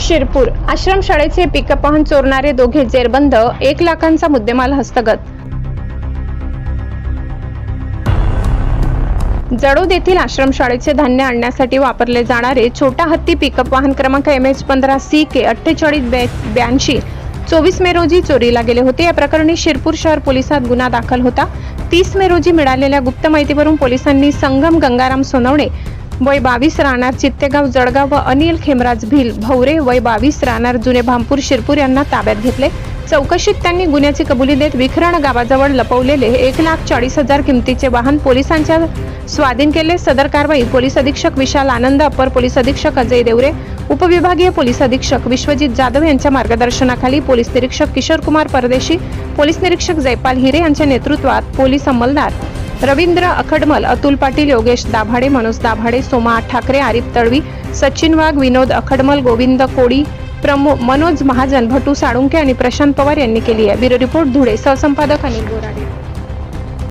Shirpur आश्रमशाळेचे pickup वाहन चोरणारे दोघे जेरबंद, 1 लाखांचा मुद्देमाल हस्तगत। जळोद येथील आश्रमशाळेचे धान्य आणण्यासाठी वापरले जाणारे छोटा हत्ती पिकअप वाहन क्रमांक MH15CK 4882 24 मे रोजी चोरीला गेले होते। या प्रकरणी शिरपूर शहर पोलिसात गुन्हा दाखल होता। 30 मे रोजी मिळालेल्या गुप्त माहितीवरून पोलिसांनी संगम गंगाराम सोनवणे वय 22 राहणार चित्तेगाव जळगाव व अनिल खेमराज भिल भवरे वय 22 राहणार जुने भामपूर शिरपूर यांना ताब्यात घेतले। चौकशीत त्यांनी गुन्ह्याची कबुली देत विखरण गावाजवळ लपवलेले 1,40,000 किमतीचे वाहन पोलिसांच्या स्वाधीन केले। सदर कारवाई पोलीस अधीक्षक विशाल आनंद, अपर पोलीस अधीक्षक अजय देवरे, उपविभागीय पोलीस अधीक्षक विश्वजित जाधव यांच्या मार्गदर्शनाखाली पोलीस निरीक्षक किशोर कुमार परदेशी, पोलीस निरीक्षक जयपाल हिरे यांच्या नेतृत्वात पोलीस अंमलदार रवींद्र अखडमल, अतुल पाटील, योगेश दाभाडे, मनोज दाभाडे, सोमा ठाकरे, आरिफ तळवी, सचिन वाघ, विनोद अखडमल, गोविंद कोडी, मनोज महाजन, भटू साळुंके आणि प्रशांत पवार यांनी केली आहे। ब्युरो रिपोर्ट धुळे, सहसंपादक अनिल बोराडे।